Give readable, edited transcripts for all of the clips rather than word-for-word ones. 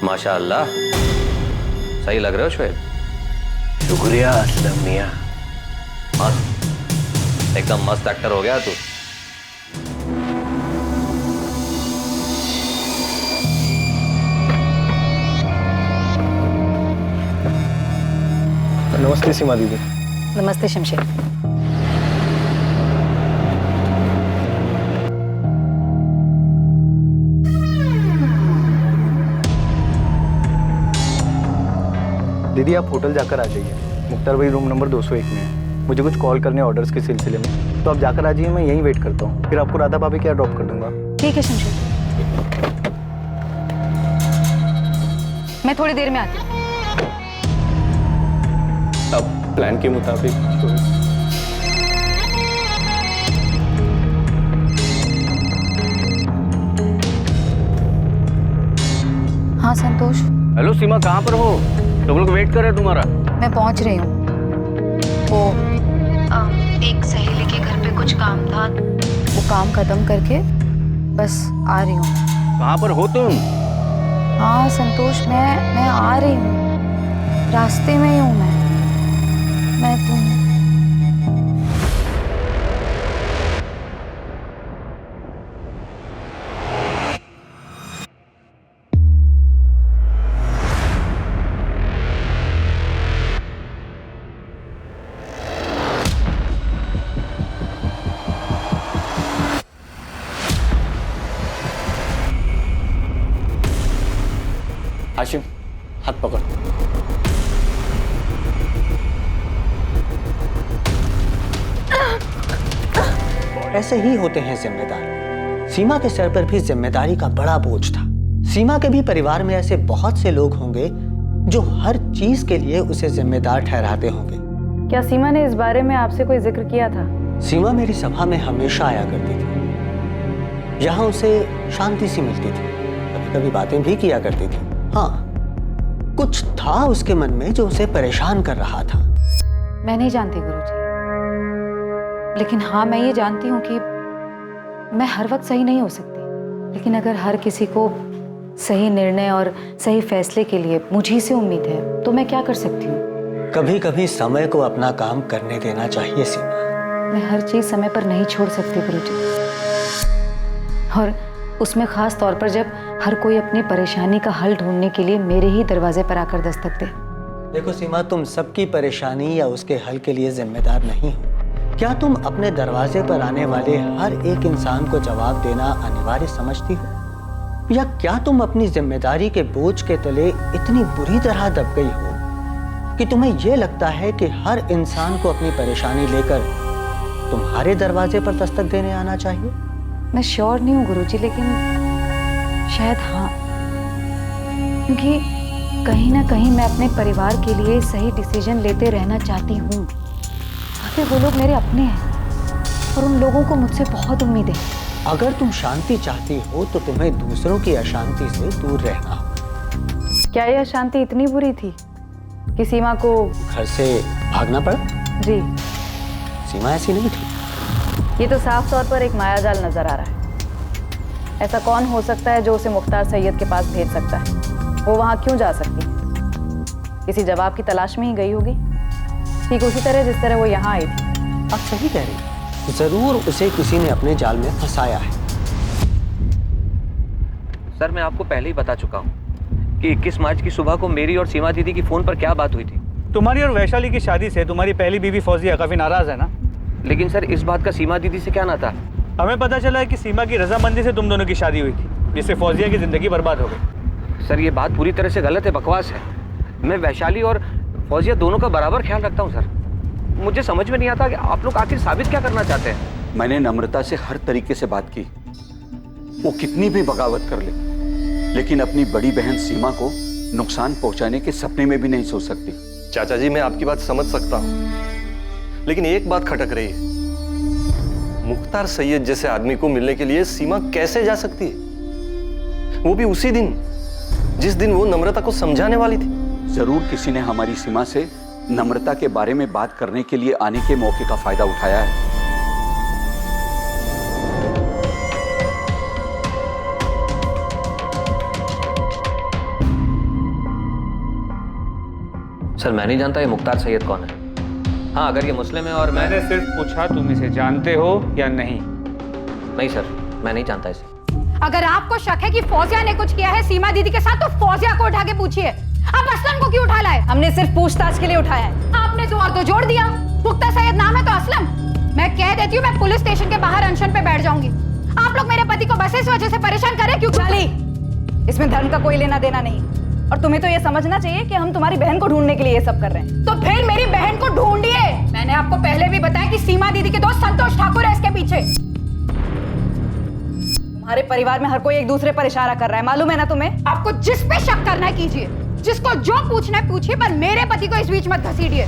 माशाअल्लाह, सही लग रहे हो शोएब। शुक्रिया असलम मियां। मस्त, एकदम मस्त एक्टर हो गया तू। नमस्ते सीमा दीदी। नमस्ते शमशेर। दीदी आप होटल जाकर आ जाइए, मुख्तार भाई रूम नंबर 201 में है। मुझे कुछ कॉल करने ऑर्डर्स के सिलसिले में, तो आप जाकर आ जाइए, मैं यहीं वेट करता हूँ। फिर आपको राधा भाभी क्या ड्रॉप कर दूंगा। ठीक है शमशेर, मैं थोड़ी देर में आती हूँ। अब प्लान के मुताबिक हाँ संतोष। हेलो सीमा, कहाँ पर हो? सब लोग वेट कर रहे हैं तुम्हारा। मैं पहुंच रही हूँ। वो एक सहेली के घर पे कुछ काम था, वो काम खत्म करके बस आ रही हूँ। कहाँ पर हो तुम? हाँ संतोष, मैं आ रही हूँ, रास्ते में ही हूँ मैं तुम। हाशिम, हाथ पकड़। ऐसे ही होते हैं जिम्मेदार। सीमा के सर पर भी जिम्मेदारी का बड़ा बोझ था। सीमा के भी परिवार में ऐसे बहुत से लोग होंगे जो हर चीज के लिए उसे जिम्मेदार ठहराते होंगे। क्या सीमा ने इस बारे में आपसे कोई जिक्र किया था? सीमा मेरी सभा में हमेशा आया करती थी। यहाँ उसे शांति सी मिलती थी, कभी कभी बातें भी किया करती थी। हाँ, कुछ था उसके मन में जो उसे परेशान कर रहा था। मैं नहीं जानती गुरुजी, लेकिन हाँ मैं ये जानती हूँ कि मैं हर वक्त सही नहीं हो सकती। लेकिन अगर हर किसी को सही निर्णय और सही फैसले के लिए मुझी से उम्मीद है तो मैं क्या कर सकती हूँ? कभी कभी समय को अपना काम करने देना चाहिए सीमा। मैं हर चीज समय पर नहीं छोड़ सकती गुरुजी, और उसमें खास तौर पर जब हर कोई अपनी परेशानी का हल ढूंढने के लिए मेरे ही दरवाजे पर आकर दस्तक दे। देखो सीमा, तुम सबकी परेशानी या उसके हल के लिए जिम्मेदार नहीं हो। क्या तुम अपने दरवाजे पर आने वाले हर एक इंसान को जवाब देना अनिवार्य समझती हो? या क्या तुम अपनी जिम्मेदारी के बोझ के तले इतनी बुरी तरह दब गई हो कि तुम्हें यह लगता है कि हर इंसान को अपनी परेशानी लेकर तुम्हारे दरवाजे पर दस्तक देने आना चाहिए? मैं श्योर नहीं हूँ गुरुजी, लेकिन शायद हाँ, क्योंकि कहीं ना कहीं मैं अपने परिवार के लिए सही डिसीजन लेते रहना चाहती हूँ। आखिर वो लोग मेरे अपने हैं और उन लोगों को मुझसे बहुत उम्मीद है। अगर तुम शांति चाहती हो तो तुम्हें दूसरों की अशांति से दूर रहना होगा। क्या यह अशांति इतनी बुरी थी कि सीमा को घर से भागना पड़ा? जी, सीमा ऐसी नहीं थी। ये तो साफ तौर पर एक मायाजाल नजर आ रहा है। ऐसा कौन हो सकता है जो उसे मुख्तार सैयद के पास भेज सकता है? वो वहां क्यों जा सकती? किसी जवाब की तलाश में ही गई होगी, ठीक उसी तरह जिस तरह वो यहाँ आई थी। आप सही कह रही हैं। जरूर उसे किसी ने अपने जाल में फंसाया है। सर मैं आपको पहले ही बता चुका हूँ कि 21 मार्च की सुबह को मेरी और सीमा दीदी की फोन पर क्या बात हुई थी। तुम्हारी और वैशाली की शादी से तुम्हारी पहली बीवी फौजिया काफी नाराज है ना? लेकिन सर इस बात का सीमा दीदी से क्या नाता? हमें पता चला है कि सीमा की रजामंदी से तुम दोनों की शादी हुई थी, जिससे फौजिया की जिंदगी बर्बाद हो गई। सर ये बात पूरी तरह से गलत है, बकवास है। मैं वैशाली और फौजिया दोनों का बराबर ख्याल रखता हूँ सर। मुझे समझ में नहीं आता कि आप लोग आखिर साबित क्या करना चाहते हैं। मैंने नम्रता से हर तरीके से बात की, वो कितनी भी बगावत कर ले, लेकिन अपनी बड़ी बहन सीमा को नुकसान पहुंचाने के सपने में भी नहीं सोच सकती। चाचा जी मैं आपकी बात समझ सकता हूं, लेकिन एक बात खटक रही है। मुख्तार सैयद जैसे आदमी को मिलने के लिए सीमा कैसे जा सकती है, वो भी उसी दिन जिस दिन वो नम्रता को समझाने वाली थी। जरूर किसी ने हमारी सीमा से नम्रता के बारे में बात करने के लिए आने के मौके का फायदा उठाया है। सर मैं नहीं जानता ये मुख्तार सैयद कौन है। हाँ अगर ये मुस्लिम है और मैंने सिर्फ पूछा तुम इसे जानते हो या नहीं। नहीं सर मैं नहीं जानता इसे। अगर आपको शक है कि फौजिया ने कुछ किया है सीमा दीदी के साथ तो फौजिया को उठा के पूछिए। आप असलम को क्यों उठा लाए? हमने सिर्फ पूछताछ के लिए उठाया है। आपने दो और दो जोड़ दिया। मुख्तार सैयद नाम है तो असलम। मैं कह देती हूँ मैं पुलिस स्टेशन के बाहर अनशन पे बैठ जाऊंगी। आप लोग मेरे पति को बस इस वजह से परेशान करें क्यों? चाली, इसमें धर्म का कोई लेना देना नहीं और तुम्हें तो ये समझना चाहिए कि हम तुम्हारी बहन को ढूंढने के लिए ये सब कर रहे हैं। तो फिर मेरी बहन को ढूंढिए। मैंने आपको पहले भी बताया कि सीमा दीदी के दोस्त संतोष ठाकुर है इसके पीछे। हमारे परिवार में हर कोई एक दूसरे पर इशारा कर रहा है, मालूम है ना तुम्हें? आपको जिस पे शक करना है कीजिए, जिसको जो पूछना है पूछिए, पर मेरे पति को इस बीच मत घसीटिए।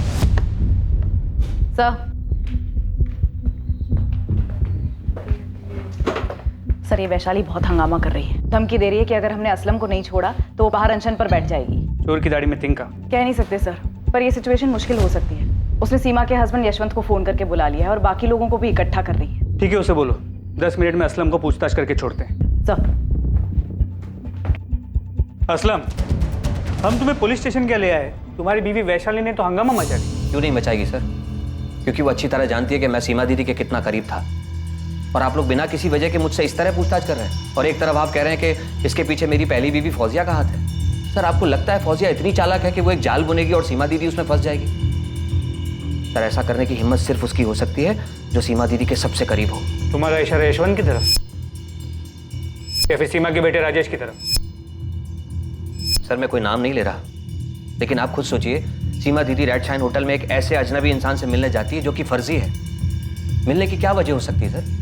सर ये वैशाली बहुत हंगामा कर रही है, धमकी दे रही है कि अगर हमने असलम को नहीं छोड़ा तो वो बाहर अनशन पर बैठ जाएगी। चोर की दाढ़ी में तिनका। कह नहीं सकते सर, पर ये सिचुएशन मुश्किल हो सकती है। उसने सीमा के हस्बैंड यशवंत को फोन करके बुला लिया है और बाकी लोगों को भी इकट्ठा कर रही है। ठीक है उसे बोलो 10 मिनट में असलम को पूछताछ करके छोड़ते हैं। सर असलम, हम तुम्हें पुलिस स्टेशन क्या ले आए? तुम्हारी बीवी वैशाली ने तो हंगामा मचा दी। क्यों नहीं मचाएगी सर? क्योंकि वो अच्छी तरह जानती है कि मैं सीमा दीदी के कितना करीब था और आप लोग बिना किसी वजह के मुझसे इस तरह पूछताछ कर रहे हैं। और एक तरफ आप कह रहे हैं कि इसके पीछे मेरी पहली बीवी फौजिया का हाथ है। सर आपको लगता है फौजिया इतनी चालाक है कि वो एक जाल बुनेगी और सीमा दीदी उसमें फंस जाएगी? सर ऐसा करने की हिम्मत सिर्फ उसकी हो सकती है जो सीमा दीदी के सबसे करीब हो। तुम्हारा इशारा यशवंत की तरफ या फिर सीमा के बेटे राजेश की तरफ? सर मैं कोई नाम नहीं ले रहा, लेकिन आप खुद सोचिए सीमा दीदी रेड शाइन होटल में एक ऐसे अजनबी इंसान से मिलने जाती है जो कि फर्जी है। मिलने की क्या वजह हो सकती है सर?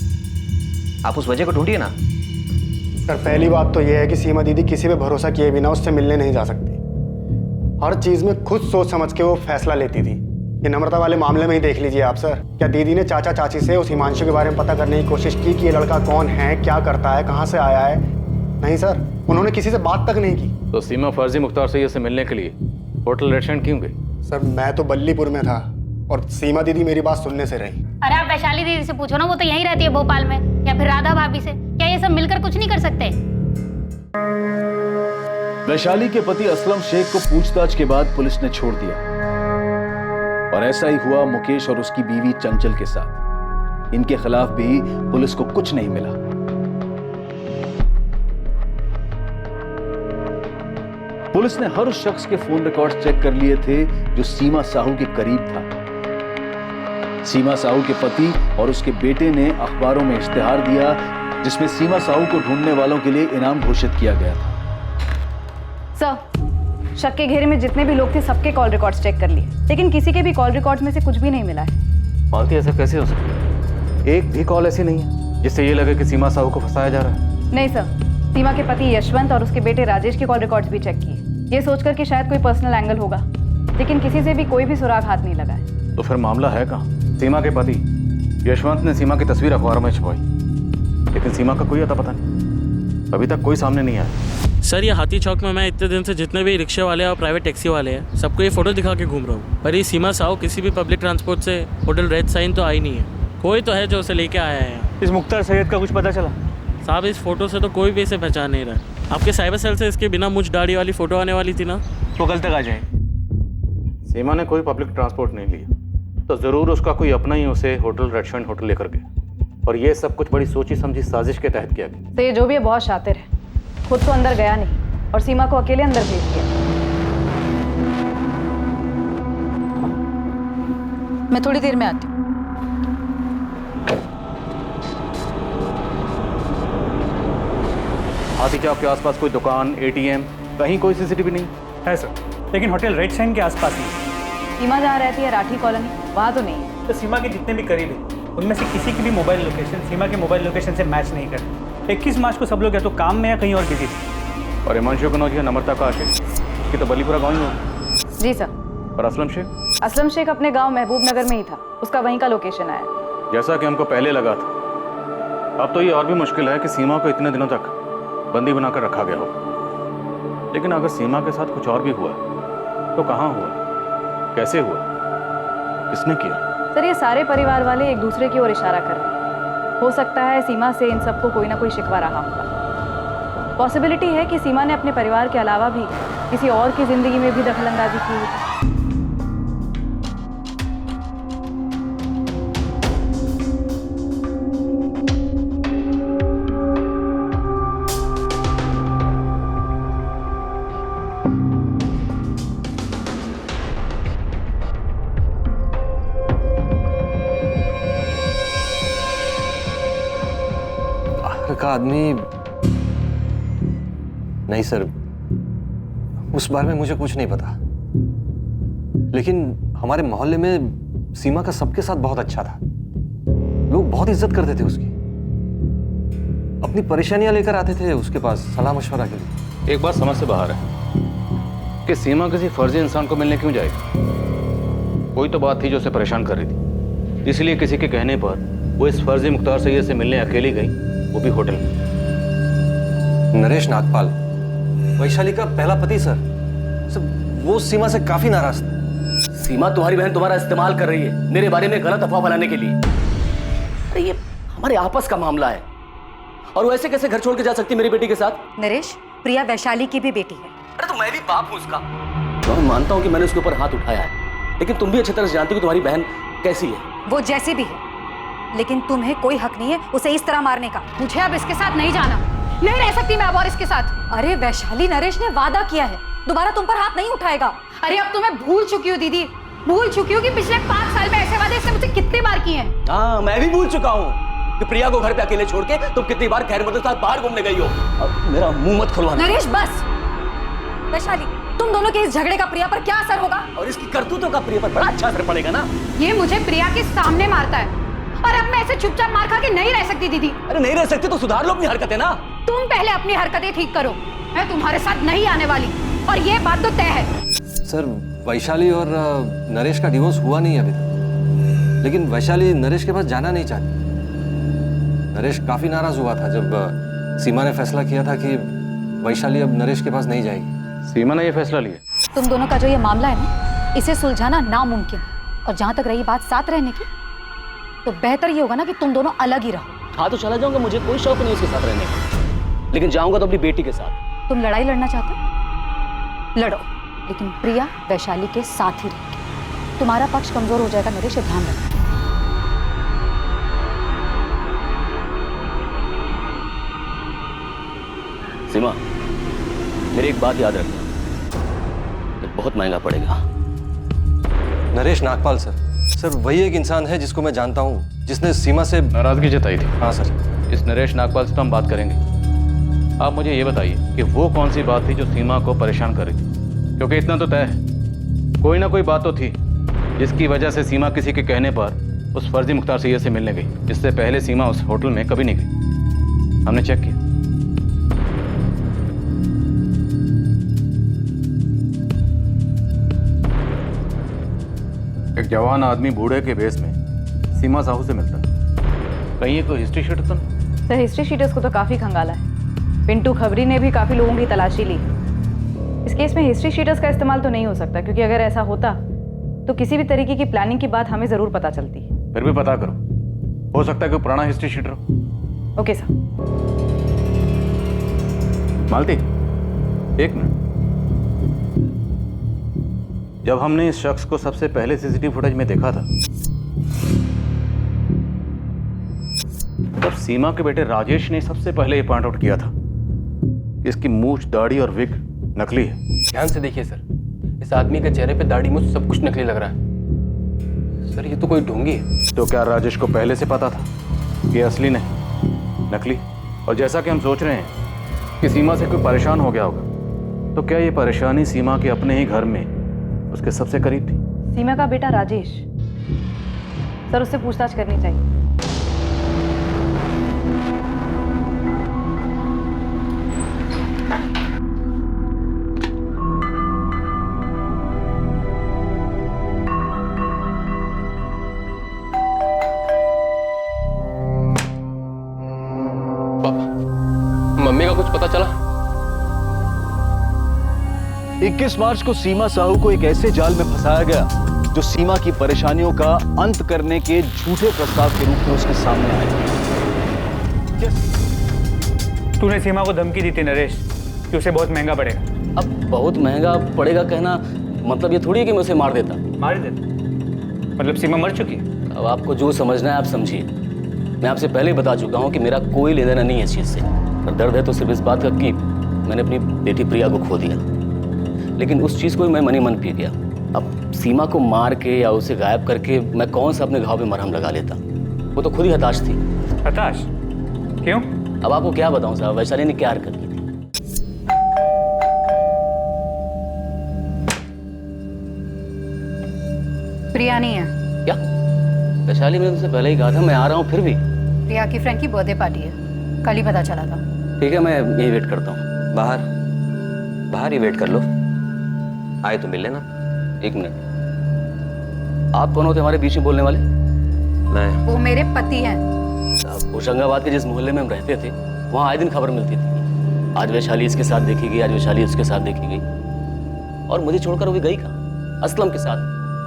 आप उस वजह को ढूंढिए ना। सर पहली बात तो यह है कि सीमा दीदी किसी पे भरोसा किए बिना उससे मिलने नहीं जा सकती। हर चीज में खुद सोच समझ के वो फैसला लेती थी। ये नम्रता वाले मामले में ही देख लीजिए आप सर। क्या दीदी ने चाचा चाची से उस हिमांशु के बारे में पता करने की कोशिश की कि ये लड़का कौन है, क्या करता है, कहाँ से आया है? नहीं सर, उन्होंने किसी से बात तक नहीं की। तो सीमा फर्जी मुख्तार सैयद से मिलने के लिए होटल रेस्टोरेंट क्यों गई? सर मैं तो बल्लीपुर में था और सीमा दीदी मेरी बात सुनने से रही। अरे आप वैशाली दीदी से पूछो ना, वो तो यहीं रहती है भोपाल में, या फिर राधा भाभी से। क्या ये सब मिलकर कुछ नहीं कर सकते? वैशाली के पति असलम शेख को पूछताछ के बाद पुलिस ने छोड़ दिया और ऐसा ही हुआ मुकेश और उसकी बीवी चंचल के साथ। इनके खिलाफ भी पुलिस को कुछ नहीं मिला। पुलिस ने हर उस शख्स के फोन रिकॉर्ड्स चेक कर लिए थे जो सीमा साहू के करीब था। सीमा साहू के पति और उसके बेटे ने अखबारों में इश्तिहार दिया जिसमें सीमा साहू को ढूंढने वालों के लिए इनाम घोषित किया गया था। सर शक के घेरे में जितने भी लोग थे सबके कॉल रिकॉर्ड्स चेक कर लिए, लेकिन किसी के भी कॉल रिकॉर्ड्स में से कुछ भी नहीं मिला है। मालती ऐसा कैसे हो सकता है? एक भी कॉल ऐसी नहीं है जिससे ये लगे कि सीमा साहू को फंसाया जा रहा है। नहीं सर, सीमा के पति यशवंत और उसके बेटे राजेश के कॉल रिकॉर्ड्स भी चेक किए, ये सोचकर कि शायद कोई पर्सनल एंगल होगा, लेकिन किसी से भी कोई भी सुराग हाथ नहीं लगा है। तो फिर मामला है कहाँ? सीमा के पति यशवंत ने सीमा की तस्वीर अखबार में छपवाई, लेकिन सीमा का कोई अता पता नहीं, अभी तक कोई सामने नहीं आया। सर ये हाथी चौक में मैं इतने दिन से जितने भी रिक्शे वाले और प्राइवेट टैक्सी वाले हैं सबको ये फोटो दिखा के घूम रहा हूँ, पर ये सीमा साहू किसी भी पब्लिक ट्रांसपोर्ट से होटल रेड साइन तो आई नहीं है। कोई तो है जो उसे लेके आया है यहाँ। इस मुख्तार सैयद का कुछ पता चला? साहब इस फोटो से तो कोई भी इसे पहचान नहीं रहा है। आपके साइबर सेल से इसके बिना मुझ दाढ़ी वाली फोटो आने वाली थी ना, वो कल तक आ जाए। सीमा ने कोई पब्लिक ट्रांसपोर्ट नहीं लिया तो जरूर उसका कोई अपना ही उसे होटल रेस्टोरेंट होटल लेकर गया, और ये सब कुछ बड़ी सोची समझी साजिश के तहत किया गया। तो ये जो भी है बहुत शातिर है, खुद तो अंदर गया नहीं और सीमा को अकेले अंदर भेज दिया। मैं थोड़ी देर में आती हूँ। हाथी चौक के आसपास कोई दुकान, एटीएम, कहीं कोई सीसीटीवी नहीं है सर, लेकिन होटल रेड साइन के आसपास नहीं। सीमा जहाँ रहती है राठी कॉलोनी, वहाँ तो नहीं है। तो सीमा के जितने भी करीब है उनमें से किसी की भी मोबाइल लोकेशन सीमा के मोबाइल लोकेशन से मैच नहीं करती। 21 मार्च को सब लोग या तो काम में या कहीं और बिजी थे। और हिमांशु कनौज या नम्रता का आशिक उसकी तो बलीपुरा गाँव ही होगा। जी सर। और असलम शेख? असलम शेख अपने गांव महबूब नगर में ही था, उसका वहीं का लोकेशन आया। जैसा कि हमको पहले लगा था, अब तो ये और भी मुश्किल है कि सीमा को इतने दिनों तक बंदी बनाकर रखा गया हो। लेकिन अगर सीमा के साथ कुछ और भी हुआ तो कहाँ हुआ, कैसे हुआ, किसने किया? सर ये सारे परिवार वाले एक दूसरे की ओर इशारा कर रहे हैं। हो सकता है सीमा से इन सबको कोई ना कोई शिकवा रहा होगा। पॉसिबिलिटी है कि सीमा ने अपने परिवार के अलावा भी किसी और की जिंदगी में भी दखलंदाजी की हुई। का आदमी, नहीं सर, उस बारे में मुझे कुछ नहीं पता, लेकिन हमारे मोहल्ले में सीमा का सबके साथ बहुत अच्छा था। लोग बहुत इज्जत करते थे उसकी, अपनी परेशानियां लेकर आते थे उसके पास सलाह मशवरा के लिए। एक बात समझ से बाहर है कि सीमा किसी फर्जी इंसान को मिलने क्यों जाएगी। कोई तो बात थी जो उसे परेशान कर रही थी, इसलिए किसी के कहने पर वो इस फर्जी मुख्तार सैयद से मिलने अकेली गई, वो भी होटल में। नरेश नागपाल, वैशाली का पहला पति सर, वो सीमा से काफी नाराज था। सीमा तुम्हारी बहन तुम्हारा इस्तेमाल कर रही है मेरे बारे में गलत अफवाह फैलाने के लिए। अरे ये हमारे आपस का मामला है, और वो ऐसे कैसे घर छोड़ के जा सकती मेरी बेटी के साथ। नरेश, प्रिया वैशाली की भी बेटी है। अरे तो मैं भी बाप हूं उसका। तो मैं मानता हूं कि मैंने उसके ऊपर हाथ उठाया है, लेकिन तुम भी अच्छी तरह से जानती हो कि तुम्हारी बहन कैसी है। वो जैसी भी है, लेकिन तुम्हें कोई हक नहीं है उसे इस तरह मारने का। मुझे अब इसके साथ नहीं जाना, नहीं रह सकती मैं अब और इसके साथ। अरे वैशाली, नरेश ने वादा किया है दोबारा तुम पर हाथ नहीं उठाएगा। अरे अब तो मैं भूल चुकी हूँ दीदी, भूल चुकी हूँ कि पिछले 5 साल में ऐसे वादे इसने मुझसे कितनी बार किए हैं। हाँ, मैं भी भूल चुका हूँ कि प्रिया को घर पे अकेले छोड़ के तुम कितनी बार खैर मदद के साथ बाहर घूमने गई हो। अब मेरा मुंह मत खुलवाना। नरेश बस। वैशाली, तुम दोनों के इस झगड़े का प्रिया पर क्या असर होगा? और इसकी करतूतों का प्रिया पर बड़ा अच्छा असर पड़ेगा ना। ये मुझे प्रिया के सामने मारता है, और अब मैं ऐसे चुपचाप मार खा के नहीं रह सकती दीदी। अरे नहीं रह सकती तो सुधार लो अपनी हरकतें ना। तुम पहले अपनी हरकतें ठीक करो, मैं तुम्हारे साथ नहीं आने वाली, और ये बात तो तय है। सर, वैशाली और नरेश का डिवोर्स हुआ नहीं अभी तक, लेकिन वैशाली नरेश के पास जाना नहीं चाहती। नरेश काफी नाराज हुआ था जब सीमा ने फैसला किया था कि वैशाली अब नरेश के पास नहीं जाएगी। सीमा ने यह फैसला लिया। तुम दोनों का जो ये मामला है ना, इसे सुलझाना नामुमकिन है। और जहां तक रही बात साथ रहने की, तो बेहतर ये होगा ना कि तुम दोनों अलग ही रहो। हाँ तो चला जाऊंगा, मुझे कोई शौक नहीं उसके साथ रहने का, लेकिन जाऊंगा तो अपनी बेटी के साथ। तुम लड़ाई लड़ना चाहते हो, लड़ो, लेकिन प्रिया वैशाली के साथ ही रहेगी। तुम्हारा पक्ष कमजोर हो जाएगा नरेश, ध्यान रखना। सीमा, मेरी एक बात याद रखना, ये बहुत महंगा पड़ेगा। नरेश नागपाल सर, वही एक इंसान है जिसको मैं जानता हूँ, जिसने सीमा से नाराजगी जताई थी। हाँ सर। इस नरेश नागपाल से तो हम बात करेंगे। आप मुझे ये बताइए कि वो कौन सी बात थी जो सीमा को परेशान कर रही थी, क्योंकि इतना तो तय है कोई ना कोई बात तो थी जिसकी वजह से सीमा किसी के कहने पर उस फर्जी मुख्तार सैयद से मिलने गई। इससे पहले सीमा उस होटल में कभी नहीं गई, हमने चेक किया। एक जवान आदमी बूढ़े के भेष में सीमा साहू से मिलता है, कहीं ये कोई हिस्ट्री शीटर तो नहीं? सर, हिस्ट्री शीटर्स को तो काफ़ी खंगाला है। पिंटू खबरी ने भी काफ़ी लोगों की तलाशी ली। इस केस में हिस्ट्री शीटर्स का इस्तेमाल तो नहीं हो सकता, क्योंकि अगर ऐसा होता तो किसी भी तरीके की प्लानिंग की बात हमें ज़रूर पता चलती। फिर भी पता करो, हो सकता है कोई पुराना हिस्ट्री शीटर हो। Okay sir. मालती, एक मिनट। जब हमने इस शख्स को सबसे पहले सीसीटीवी फुटेज में देखा था, तब सीमा के बेटे राजेश ने सबसे पहले ये पॉइंट आउट किया था कि इसकी मूछ, दाढ़ी और विग नकली है। ध्यान से देखिए सर, इस आदमी के चेहरे पे दाढ़ी मूछ सब कुछ नकली लग रहा है। सर, ये तो कोई ढोंगी है। तो क्या राजेश को पहले से पता था कि असली नहीं, नकली? और जैसा कि हम सोच रहे हैं कि सीमा से कोई परेशान हो गया होगा, तो क्या ये परेशानी सीमा के अपने ही घर में उसके सबसे करीब थी? सीमा का बेटा राजेश, सर उससे पूछताछ करनी चाहिए। मम्मी का कुछ पता चला? 21 मार्च को सीमा साहू को एक ऐसे जाल में फंसाया गया जो सीमा की परेशानियों का अंत करने के झूठे प्रस्ताव के रूप में उसके सामने आया। तूने सीमा को धमकी दी थी नरेश कि उसे बहुत महंगा पड़ेगा। अब बहुत महंगा पड़ेगा कहना मतलब ये थोड़ी है कि मैं उसे मार देता। मार देता? मतलब सीमा मर चुकी है? अब आपको जो समझना है आप समझिए। मैं आपसे पहले ही बता चुका हूँ कि मेरा कोई लेना देना नहीं है इस चीज़ से। और दर्द है तो सिर्फ इस बात का कि मैंने अपनी बेटी प्रिया को खो दिया, लेकिन उस चीज़ को भी मैं मन ही मन पी गया। अब सीमा को मार के या उसे गायब करके मैं कौन सा अपने घाव पे मरहम लगा लेता। वो तो खुद ही हताश थी। हताश? क्यों? अब आपको क्या बताऊं साहब, वैशाली ने क्या हरकत की थी। प्रिया नहीं है। क्या? वैशाली, मैंने तुमसे पहले ही कहा था मैं आ रहा हूँ, फिर भी। प्रिया की फ्रेंड की बर्थडे पार्टी है, कल ही पता चला था। ठीक है, मैं यही वेट करता हूँ। बाहर ही वेट कर लो, आए तो मिल लेना। एक मिनट, आप कौन होते हमारे बीच में बोलने वाले? मैं। वो मेरे पति हैं। होशंगाबाद के जिस मोहल्ले में हम रहते थे, वहाँ आए दिन खबर मिलती थी, आज वैशाली इसके साथ देखी गई, आज वैशाली उसके साथ देखी गई, और मुझे छोड़कर वो भी गई कहाँ? असलम के साथ,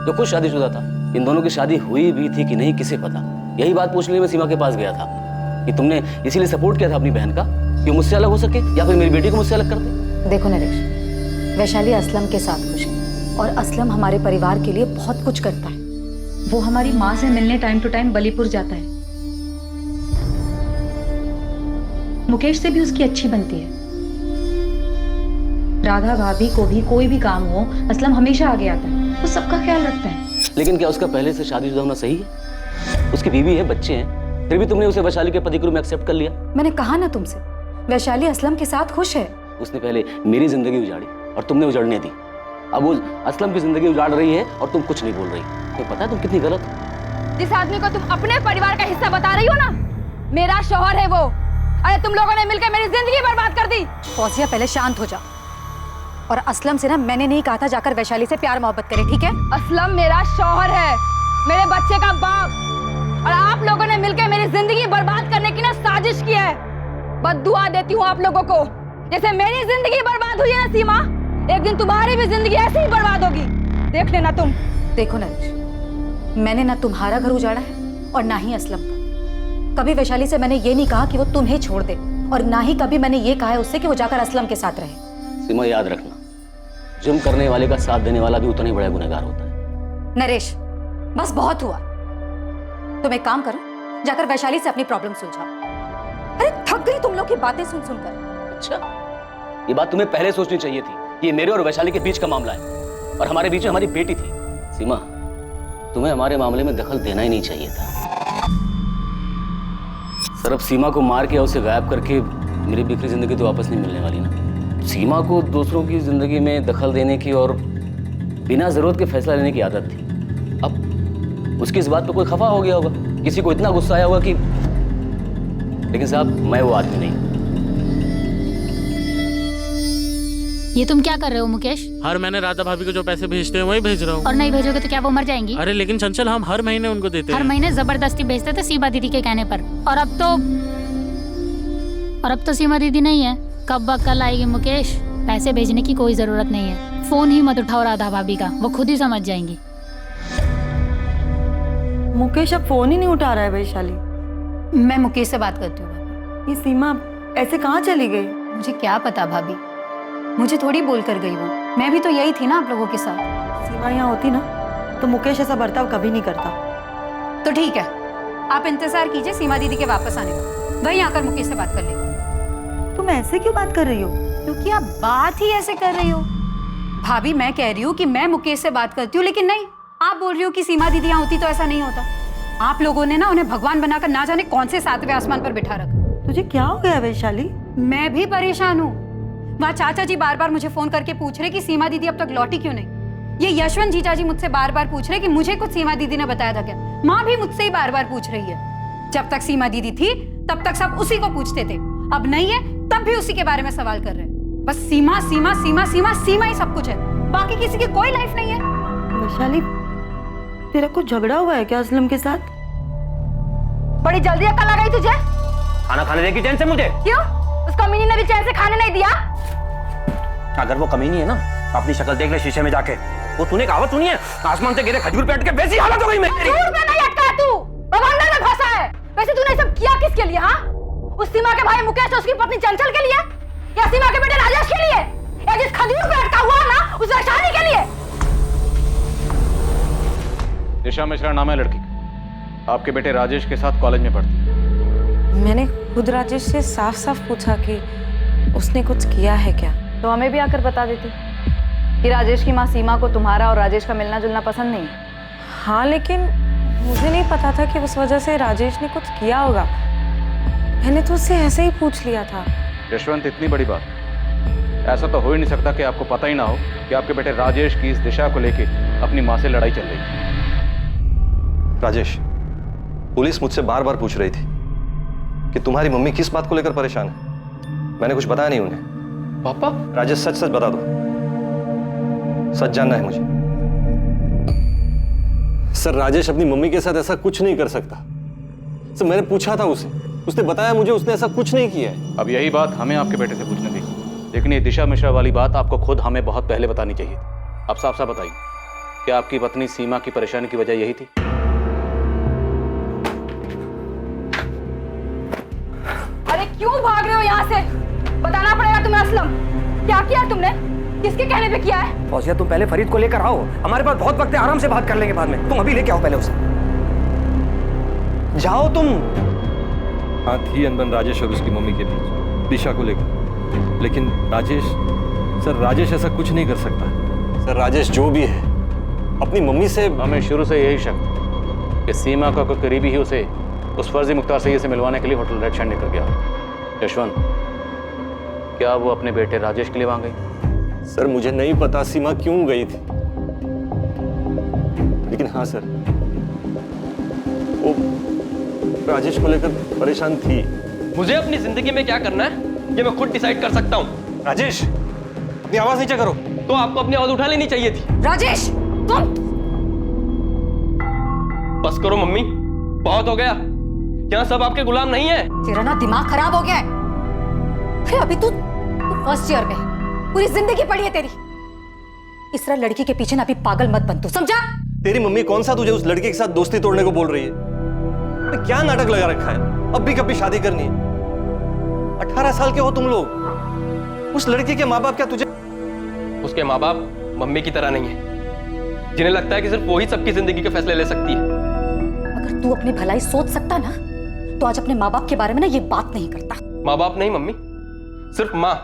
जो खुद शादीशुदा था। इन दोनों की शादी हुई भी थी कि नहीं किसे पता। यही बात पूछने मैं सीमा के पास गया था कि तुमने इसीलिए सपोर्ट किया था अपनी बहन का कि वो मुझसे अलग हो सके, या फिर मेरी बेटी को मुझसे अलग कर दे। देखो नरेश, वैशाली असलम के साथ खुश है और असलम हमारे परिवार के लिए बहुत कुछ करता है। वो हमारी माँ से मिलने टाइम टू टाइम बलीपुर जाता है। मुकेश से भी उसकी अच्छी बनती है। राधा भाभी को भी कोई भी काम हो, असलम हमेशा आगे आता है, वो सबका ख्याल रखता है। लेकिन क्या उसका पहले से शादीशुदा होना सही है? उसकी बीवी है, बच्चे हैं, फिर भी तुमने उसे वैशाली के पति के रूप में एक्सेप्ट कर लिया। मैंने कहा ना तुमसे, वैशाली असलम के साथ खुश है। उसने पहले मेरी जिंदगी उजाड़ी और तुमने उजाड़ने दी। अब वो असलम की जिंदगी उजाड़ रही है और तुम कुछ नहीं बोल रही। तो पता है तुम कितनी गलत हो। जिस आदमी को तुम अपने परिवार का हिस्सा बता रही हो ना, मेरा शौहर है वो। अरे तुम लोगों ने मिलकर मेरी जिंदगी बर्बाद कर दी। फौजिया, पहले शांत हो जा। और असलम से ना मैंने नहीं कहा था जाकर वैशाली से प्यार मोहब्बत करे, ठीक है? असलम मेरा शौहर है, मेरे बच्चे का बाप, और आप लोगों ने मिलकर मेरी जिंदगी बर्बाद करने की ना साजिश की है। बद्दुआ देती हूँ आप लोगों को, जैसे मेरी जिंदगी बर्बाद हुई है ना सीमा, एक दिन तुम्हारी भी जिंदगी ऐसे ही बर्बाद होगी, देख लेना तुम। देखो नरेश, मैंने ना तुम्हारा घर उजाड़ा है और ना ही असलम का। कभी वैशाली से मैंने ये नहीं कहा कि वो तुम्हें छोड़ दे, और ना ही कभी मैंने ये कहा है उससे कि वो जाकर असलम के साथ रहे। सीमा, याद रखना, जुर्म करने वाले का साथ देने वाला भी उतना ही बड़ा गुनहगार होता है। नरेश, बस बहुत हुआ। तुम एक काम करो, जाकर वैशाली से अपनी प्रॉब्लम सुलझाओ। अरे थक गई तुम लोग की बातें सुन सुनकर। अच्छा, ये बात तुम्हें पहले सोचनी चाहिए थी। ये मेरे और वैशाली के बीच का मामला है और हमारे बीच में हमारी बेटी थी। सीमा, तुम्हें हमारे मामले में दखल देना ही नहीं चाहिए था। सर, अब सीमा को मार के या उसे गायब करके मेरी बिखरी जिंदगी तो वापस नहीं मिलने वाली ना। सीमा को दूसरों की जिंदगी में दखल देने की और बिना जरूरत के फैसला लेने की आदत थी। अब उसकी इस बात पे कोई खफा हो गया होगा, किसी को इतना गुस्सा आया होगा कि, लेकिन साहब मैं वो आदमी नहीं। ये तुम क्या कर रहे हो मुकेश? हर महीने राधा भाभी को जो पैसे भेजते हैं वही भेज रहा हूँ। और नहीं भेजोगे तो क्या वो मर जाएंगी? अरे लेकिन चंचल, हम हर महीने उनको देते हैं। हर महीने जबरदस्ती भेजते थे सीमा दीदी के कहने पर, और अब तो सीमा दीदी नहीं है। कब वक्त कल आएगी मुकेश, पैसे भेजने की कोई जरूरत नहीं है। फोन ही मत उठाओ राधा भाभी का, वो खुद ही समझ जाएंगी। मुकेश अब फोन ही नहीं उठा रहा है वैशाली। मैं मुकेश से बात करती हूँ। ये सीमा ऐसे कहाँ चली गई? मुझे क्या पता भाभी, मुझे थोड़ी बोल कर गई वो। मैं भी तो यही थी ना आप लोगों के साथ। सीमा यहाँ होती ना तो मुकेश ऐसा बर्ताव कभी नहीं करता। तो ठीक है, आप इंतजार कीजिए सीमा दीदी के वापस आने का, वहीं आकर मुकेश से बात कर लेंगे। तुम ऐसे क्यों बात कर रही हो? क्योंकि आप बात ही ऐसे कर रही हो। भाभी, मैं कह रही हूँ कि मैं मुकेश से बात करती हूँ, लेकिन नहीं, आप बोल रही हो कि सीमा दीदी यहाँ होती तो ऐसा नहीं होता। आप लोगों ने ना उन्हें भगवान बनाकर ना जाने कौन से 7वें आसमान पर बिठा रखा। तुझे क्या हो गया वैशाली? मैं भी परेशान हूँ। वहाँ चाचा जी बार बार मुझे फोन करके पूछ रहे कि सीमा दीदी अब तक लौटी क्यों नहीं। ये यशवंत जीजा जी मुझसे बार बार पूछ रहे कि मुझे कुछ सीमा दीदी ने बताया था क्या। माँ भी मुझसे ही बार बार पूछ रही है। जब तक सीमा दीदी थी तब तक सब उसी को पूछते थे, अब नहीं है तब भी उसी के बारे में सवाल कर रहे हैं। बस सीमा सीमा सीमा सीमा सीमा ही सब कुछ है, बाकी किसी की कोई लाइफ नहीं है। वैशाली, तेरा कुछ झगड़ा हुआ है क्या असलम के साथ? बड़ी जल्दी अकल आ गई तुझे? खाना खाने देगी चैन से मुझे? क्यों? उस कमीनी ने भी चैन से खाने नहीं दिया? अगर वो कमीनी है ना, अपनी शक्ल देख ले शीशे में जाके। वो तूने कहावत सुनी है, आसमान से गिरे खजूर पे अटके वैसी हालत हो गई मेरी। खजूर पे नहीं अटका तू, बवंडर में फंसा है। वैसे तूने सब किया किसके लिए? हाँ, उस सीमा के भाई मुकेश और उसकी पत्नी चंचल के लिए, या सीमा के बेटे राजेश के लिए, या जिस खजूर पे अटका हुआ ना उस वैशाली के लिए? दिशा मिश्रा नाम है लड़की का, आपके बेटे राजेश के साथ कॉलेज में पढ़ती है। मैंने खुद राजेश से साफ साफ पूछा कि उसने कुछ किया है क्या। तो हमें भी आकर बता देती कि राजेश की माँ सीमा को तुम्हारा और राजेश का मिलना जुलना पसंद नहीं है। हाँ, लेकिन मुझे नहीं पता था कि उस वजह से राजेश ने कुछ किया होगा। मैंने तो उससे ऐसे ही पूछ लिया था। यशवंत, इतनी बड़ी बात, ऐसा तो हो ही नहीं सकता कि आपको पता ही ना हो कि आपके बेटे राजेश की इस दिशा को लेके अपनी माँ से लड़ाई चल रही थी। राजेश, पुलिस मुझसे बार बार पूछ रही थी कि तुम्हारी मम्मी किस बात को लेकर परेशान है। मैंने कुछ बताया नहीं उन्हें। पापा? राजेश, सच सच बता दो, सच जानना है मुझे। सर, राजेश अपनी मम्मी के साथ ऐसा कुछ नहीं कर सकता। सर, मैंने पूछा था उसे, उसने बताया मुझे उसने ऐसा कुछ नहीं किया है। अब यही बात हमें आपके बेटे से पूछने दी, लेकिन ये दिशा मिश्रा वाली बात आपको खुद हमें बहुत पहले बतानी चाहिए। अब साफ साफ बताइए, क्या आपकी पत्नी सीमा की परेशानी की वजह यही थी? अरे क्यों भाग रहे हो यहाँ से? बताना पड़ेगा तुम्हें। असलम, क्या किया तुमने? किसके कहने पे किया है? फौजिया, तुम पहले फरीद को लेकर आओ, हमारे पास बहुत वक्त है, आराम से बात कर लेंगे बाद में। तुम अभी लेके आओ पहले उसे। जाओ तुम। हाँ, थी अनबन राजेश और उसकी मम्मी के बीच दिशा को लेकर, लेकिन राजेश, सर राजेश ऐसा कुछ नहीं कर सकता। सर, राजेश जो भी है अपनी मम्मी से, हमें शुरू से यही शक कि सीमा का कोई करीबी ही उसे उस फर्जी मुख्तार सैयद से मिलवाने के लिए होटल रेड शाइन लेकर गया। यशवंत, क्या वो अपने बेटे राजेश के लिए वहां गई? सर, मुझे नहीं पता सीमा क्यों गई थी, लेकिन हाँ सर, वो राजेश को लेकर परेशान थी। मुझे अपनी जिंदगी में क्या करना है ये मैं खुद डिसाइड कर सकता हूँ। राजेश, अपनी आवाज नीचे करो। तो आपको अपनी आवाज उठा लेनी चाहिए थी। राजेश, तुम बस करो मम्मी, बहुत हो गया। यहाँ सब आपके गुलाम नहीं है। तेरा ना दिमाग खराब हो गया है। अरे अभी तू फर्स्ट ईयर में, पूरी जिंदगी पड़ी है तेरी। इस तरह लड़की के पीछे ना अभी पागल मत बन तू, समझा? तेरी मम्मी कौन सा तुझे उस लड़के के साथ दोस्ती तोड़ने को बोल रही है? क्या नाटक लगा रखा है? अब भी कभी शादी करनी है? 18 साल के हो तुम लोग। उस लड़के के माँ बाप क्या तुझे? उसके माँ बाप मम्मी की तरह नहीं है, जिन्हें लगता है कि सिर्फ वो ही सबकी जिंदगी के फैसले ले सकती है। अगर तू अपनी भलाई सोच सकता ना, तो आज अपने माँ बाप के बारे में ना ये बात नहीं करता। माँ बाप नहीं मम्मी, सिर्फ माँ।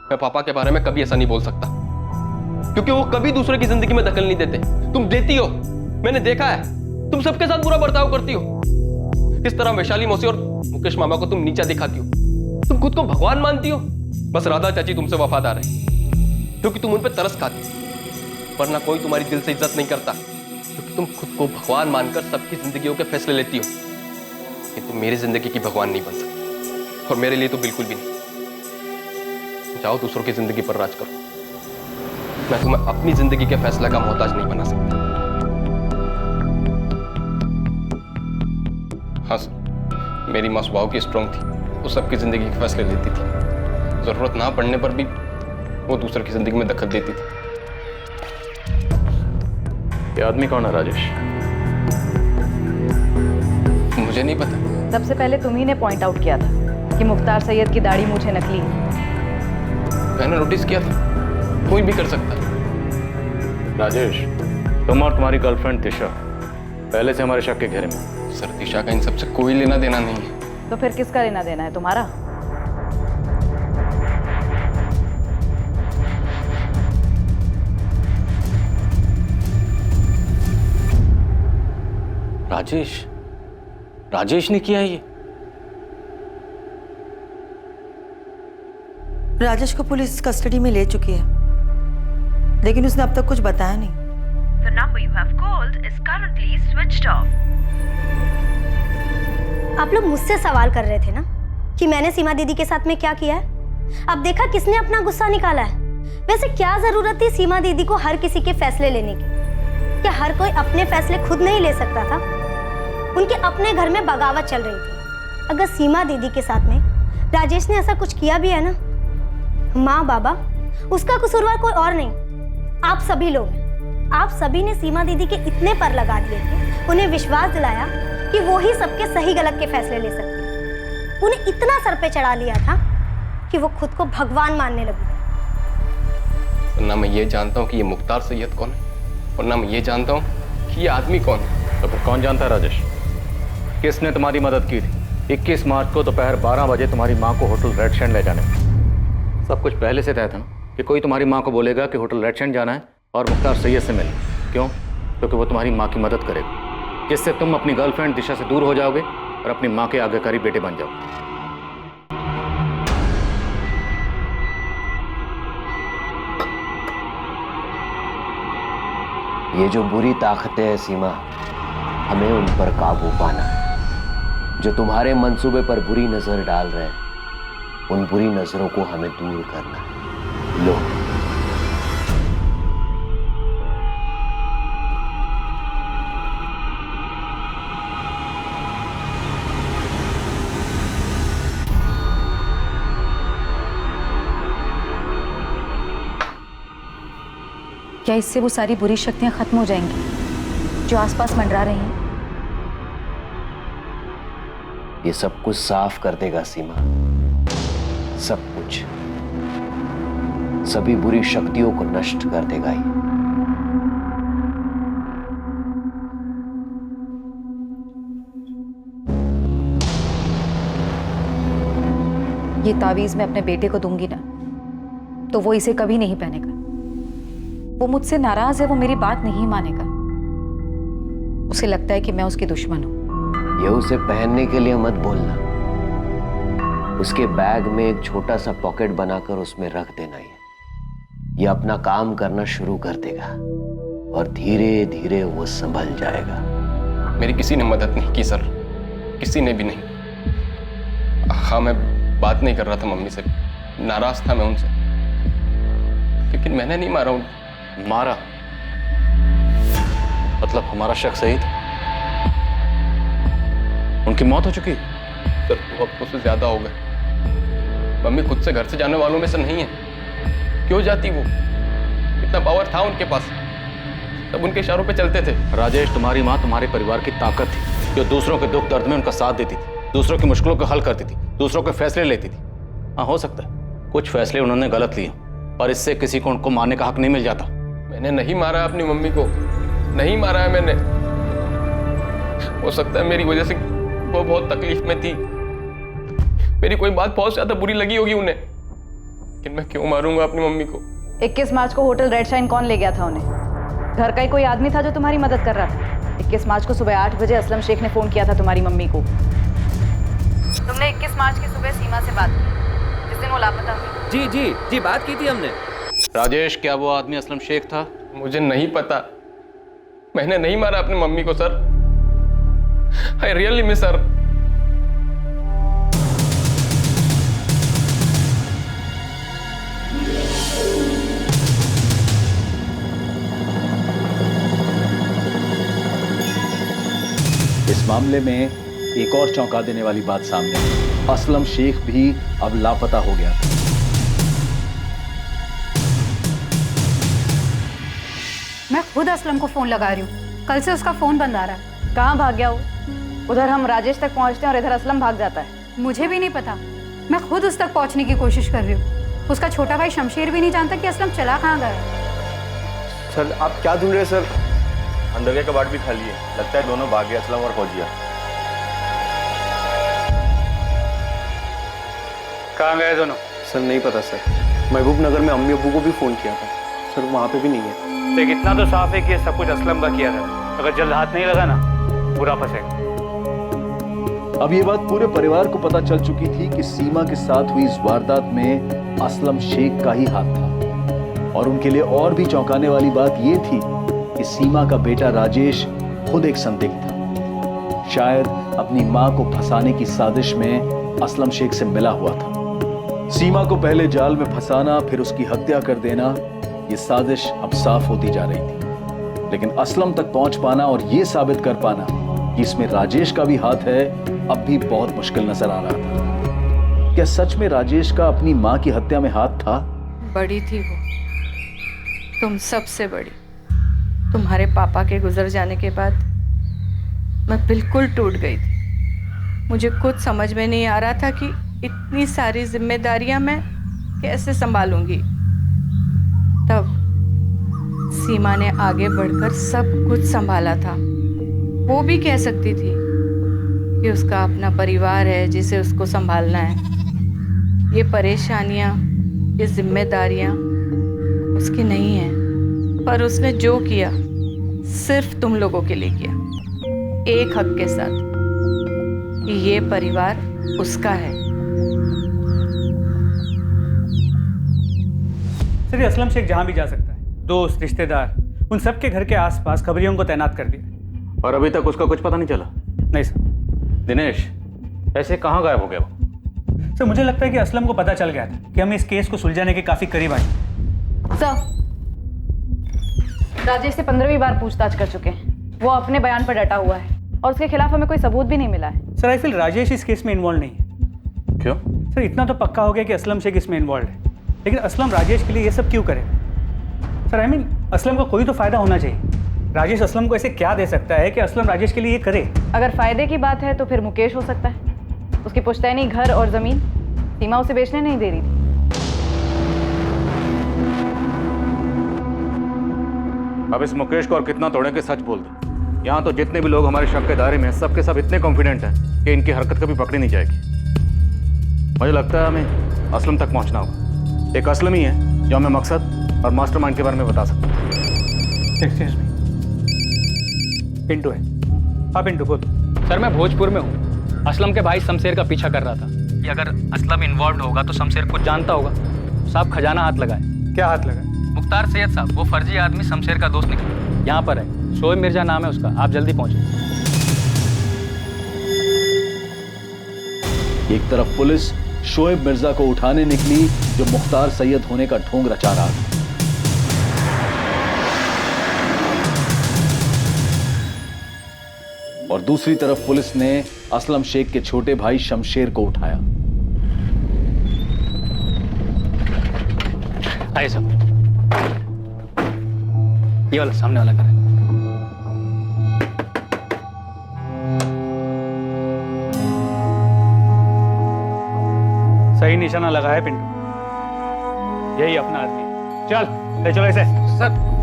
मैं पापा के बारे में कभी ऐसा नहीं बोल सकता, क्योंकि वो कभी दूसरे की जिंदगी में दखल नहीं देते। तुम देती हो, मैंने देखा है। तुम सबके साथ बुरा बर्ताव करती हो। किस तरह वैशाली मौसी और मुकेश मामा को तुम नीचा दिखाती हो। तुम खुद को भगवान मानती हो। बस राधा चाची तुमसे वफादार है, क्योंकि तुम उन पर तरस खाती हो। वरना कोई तुम्हारी दिल से इज्जत नहीं करता, क्योंकि तुम खुद को भगवान मानकर सबकी जिंदगियों के फैसले लेती हो। कि तुम मेरी जिंदगी की भगवान नहीं बन सकती, और मेरे लिए तो बिल्कुल भी नहीं। जाओ दूसरों की जिंदगी पर राज करो। मैं तुम्हें अपनी जिंदगी के फैसले का मोहताज नहीं बना सकता। हाँ सर, मेरी माँ स्वभाव की स्ट्रांग थी, वो सबकी जिंदगी के फैसले लेती थी। जरूरत ना पड़ने पर भी वो दूसरे की जिंदगी में दखल देती थी। ये आदमी कौन है राजेश? मुझे नहीं पता। सबसे पहले तुम्ही ने पॉइंट आउट किया था कि मुख्तार सैयद की दाढ़ी मूछें नकली है। मैंने नोटिस किया था, कोई भी कर सकता है। राजेश, तुम और तुम्हारी गर्लफ्रेंड दिशा पहले से हमारे शक के घेरे में। सर, दिशा का इन सबसे कोई लेना देना नहीं है। तो फिर किसका लेना देना है? तुम्हारा? राजेश, राजेश ने किया ये? राजेश को पुलिस कस्टडी में ले चुकी है, लेकिन उसने अब तक कुछ बताया नहीं। The number you have called is currently switched off. आप लोग मुझसे सवाल कर रहे थे ना कि मैंने सीमा दीदी के साथ में क्या किया है। अब देखा किसने अपना गुस्सा निकाला है। वैसे क्या जरूरत थी सीमा दीदी को हर किसी के फैसले लेने की? क्या हर कोई अपने फैसले खुद नहीं ले सकता था? उनके अपने घर में बगावत चल रही थी। अगर सीमा दीदी के साथ में राजेश ने ऐसा कुछ किया भी है ना, माँ बाबा, उसका कसूरवार कोई और नहीं, आप सभी लोग हैं। आप सभी ने सीमा दीदी के इतने पर लगा दिए थे, उन्हें विश्वास दिलाया कि वो ही सबके सही गलत के फैसले ले सकती है। उन्हें इतना सर पे चढ़ा लिया था कि वो खुद को भगवान मानने लगी। ना मैं ये जानता हूँ कि ये मुख्तार सैयद कौन है, और ना मैं ये जानता हूँ कि ये आदमी कौन है। तो फिर कौन जानता है राजेश? किसने तुम्हारी मदद की थी 21 मार्च को दोपहर 12 बजे तुम्हारी माँ को होटल रेड शैंड ले जाने में? सब कुछ पहले से तय था ना कि कोई तुम्हारी माँ को बोलेगा कि होटल रेड शैंड जाना है और मुख्तार सैयद से मिलना। क्यों? क्योंकि वो तुम्हारी माँ की मदद करेगा, जिससे तुम अपनी गर्लफ्रेंड दिशा से दूर हो जाओगे और अपनी माँ के आज्ञाकारी बेटे बन जाओ। ये जो बुरी ताकतें हैं सीमा, हमें उन पर काबू पाना है। जो तुम्हारे मंसूबे पर बुरी नजर डाल रहे हैं, उन बुरी नजरों को हमें दूर करना है। लो, क्या इससे वो सारी बुरी शक्तियां खत्म हो जाएंगी जो आसपास मंडरा रही हैं? ये सब कुछ साफ कर देगा सीमा, सब कुछ, सभी बुरी शक्तियों को नष्ट कर देगा ये तावीज मैं अपने बेटे को दूंगी ना, तो वो इसे कभी नहीं पहनेगा। वो मुझसे नाराज है, वो मेरी बात नहीं मानेगा। उसे लगता है कि मैं उसकी दुश्मन हूं। ये उसे पहनने के लिए मत बोलना, उसके बैग में एक छोटा सा पॉकेट बनाकर उसमें रख देना। ये अपना काम करना शुरू कर देगा और धीरे धीरे वो संभल जाएगा। मेरी किसी ने मदद नहीं की सर, किसी ने भी नहीं। हाँ, मैं बात नहीं कर रहा था मम्मी से, नाराज था मैं उनसे, लेकिन मैंने नहीं मारा उनको। मारा? मतलब हमारा शक सही था? उनकी मौत हो चुकी? सर, वो अब उससे ज्यादा हो गए। मम्मी खुद से घर से जाने वालों में से नहीं है। क्यों जाती वो? इतना पावर था उनके पास, सब उनके इशारों पे चलते थे। राजेश, तुम्हारी माँ तुम्हारे परिवार की ताकत थी, जो दूसरों के दुख दर्द में उनका साथ देती थी, दूसरों की मुश्किलों को हल करती थी, दूसरों के फैसले लेती थी। हाँ, हो सकता है कुछ फैसले उन्होंने गलत लिए, और इससे किसी को उनको मारने का हक नहीं मिल जाता। मैंने नहीं मारा अपनी मम्मी को, नहीं मारा है मैंने। हो सकता है मेरी वजह से वो बहुत तकलीफ में थी, मेरी कोई बात बहुत ज्यादा बुरी लगी होगी उन्हें, लेकिन मैं क्यों मारूंगा अपनी मम्मी को? 21 मार्च को होटल रेड शाइन कौन ले गया था उन्हें? घर का ही कोई आदमी था जो तुम्हारी मदद कर रहा था। 21 मार्च को सुबह 8 बजे असलम शेख ने फोन किया था तुम्हारी मम्मी को। तुमने 21 मार्च की सुबह सीमा से बात की, जिस दिन वो लापता हुई। जी जी जी, बात की थी हमने। राजेश, क्या वो आदमी असलम शेख था? मुझे नहीं पता, मैंने नहीं मारा अपनी मम्मी को sir. I really miss her. इस मामले में एक और चौंका देने वाली बात सामने आई। असलम शेख भी अब लापता हो गया था। मैं खुद असलम को फोन लगा रही हूँ, कल से उसका फोन बंद आ रहा है। कहाँ भाग गया वो? उधर हम राजेश तक पहुँचते हैं और इधर असलम भाग जाता है। मुझे भी नहीं पता, मैं खुद उस तक पहुँचने की कोशिश कर रही हूँ। उसका छोटा भाई शमशेर भी नहीं जानता कि असलम चला कहाँ गया। सर, आप क्या ढूंढ रहे हैं सर? अंदर के कबाड़ भी खाली है, लगता है दोनों भाग गए, असलम और फौजिया। कहाँ गए दोनों? सर नहीं पता सर, महबूब नगर में अम्मी अब्बू को भी फोन किया था सर, वहाँ पे भी नहीं है। देख, इतना तो साफ है कि ये सब कुछ असलम का किया था। अगर जल्द हाथ नहीं लगा ना, बुरा फंसेगा। अब ये बात पूरे परिवार को पता चल चुकी थी कि सीमा के साथ हुई इस वारदात में असलम शेख का ही हाथ था। और उनके लिए और भी चौंकाने वाली बात ये थी कि सीमा का बेटा राजेश खुद एक संदिग्ध था। शायद अपनी मां को फंसाने की साजिश में असलम शेख से मिला हुआ था। सीमा को पहले जाल में फंसाना, फिर उसकी हत्या कर देना, ये साजिश अब साफ होती जा रही थी। लेकिन असलम तक पहुंच पाना और ये साबित कर पाना कि इसमें राजेश का भी हाथ है, अब भी बहुत मुश्किल नजर आ रहा था। क्या सच में राजेश का अपनी मां की हत्या में हाथ था? बड़ी थी वो, तुम सबसे बड़ी। तुम्हारे पापा के गुजर जाने के बाद मैं बिल्कुल टूट गई थी। मुझे खुद समझ में नहीं आ रहा था कि इतनी सारी जिम्मेदारियां मैं कैसे संभालूंगी। तब सीमा ने आगे बढ़कर सब कुछ संभाला था। वो भी कह सकती थी कि उसका अपना परिवार है जिसे उसको संभालना है। ये परेशानियां, ये जिम्मेदारियां उसकी नहीं है, पर उसने जो किया सिर्फ तुम लोगों के लिए किया, एक हक के साथ। कि ये परिवार उसका है। सर ये असलम शेख जहां भी जा सकता है, दोस्त रिश्तेदार उन सबके घर के आसपास खबरियों को तैनात कर दिया। और अभी तक उसका कुछ पता नहीं चला? नहीं सर। दिनेश, ऐसे कहाँ गायब हो गया वो? सर मुझे लगता है कि असलम को पता चल गया था कि हम इस केस को सुलझाने के काफी करीब आए। सर, राजेश से 15वीं बार पूछताछ कर चुके हैं। वो अपने बयान पर डटा हुआ है और उसके खिलाफ हमें कोई सबूत भी नहीं मिला है। सर आई फील राजेश इस केस में इन्वॉल्व नहीं है। क्यों? सर इतना तो पक्का हो गया कि असलम शेख इसमें इन्वॉल्व है, लेकिन असलम राजेश के लिए ये सब क्यों करे? सर आई मीन असलम को कोई तो फायदा होना चाहिए। राजेश असलम को ऐसे क्या दे सकता है कि असलम राजेश के लिए ये करे? अगर फायदे की बात है तो फिर मुकेश हो सकता है। उसकी पुश्तैनी घर और जमीन सीमा उसे बेचने नहीं दे रही थी। अब इस मुकेश को और कितना तोड़े के सच बोल दो। यहाँ तो जितने भी लोग हमारे शक के दायरे में हैं, सब के सब इतने कॉन्फिडेंट हैं कि इनकी हरकत कभी पकड़ी नहीं जाएगी। मुझे लगता है हमें असलम तक पहुँचना होगा। एक असलम ही है जो हमें मकसद और मास्टरमाइंड के बारे में बता सकता है। पिंटू है। हाँ पिंटू बोल। सर मैं भोजपुर में हूँ। असलम के भाई शमशेर का पीछा कर रहा था कि अगर असलम इन्वॉल्व होगा तो शमशेर कुछ जानता होगा। साहब खजाना हाथ लगाए। क्या हाथ लगाए? मुख्तार सैयद साहब, वो फर्जी आदमी शमशेर का दोस्त निकला। यहाँ पर है, शोएब मिर्जा नाम है उसका। आप जल्दी पहुँचे। एक तरफ पुलिस शोएब मिर्जा को उठाने निकली जो मुख्तार सैयद होने का ढोंग रचा रहा था, और दूसरी तरफ पुलिस ने असलम शेख के छोटे भाई शमशेर को उठाया। आइए सब, ये वाला सामने वाला घर है। सही निशाना लगा है पिंटू, यही अपना आदमी है। चल ले चलो इसे। सर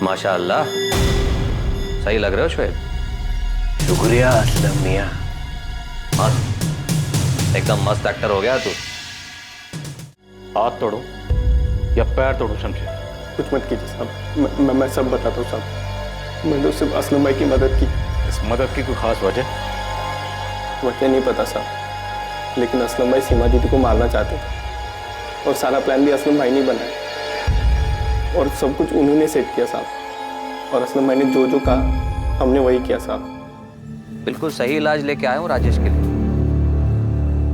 माशाअल्लाह, सही लग रहे हो शोएब। शुक्रिया असलम मियां। मस्त, एकदम मस्त एक्टर हो गया तू। हाथ तोड़ो या पैर तोड़ो शमशेर। कुछ मत कीजिए साहब, मैं सब बताता हूँ साहब। मैंने सिर्फ असलम भाई की मदद की। इस मदद की कोई खास वजह? वजह नहीं पता साहब, लेकिन असलम भाई सीमा दीदी को मारना चाहते थे और सारा प्लान भी असलम भाई ने बनाया और सब कुछ उन्होंने सेट किया साहब। और असलम भाई ने जो जो कहा हमने वही किया साहब। बिल्कुल सही इलाज लेके आया हूँ राजेश के लिए।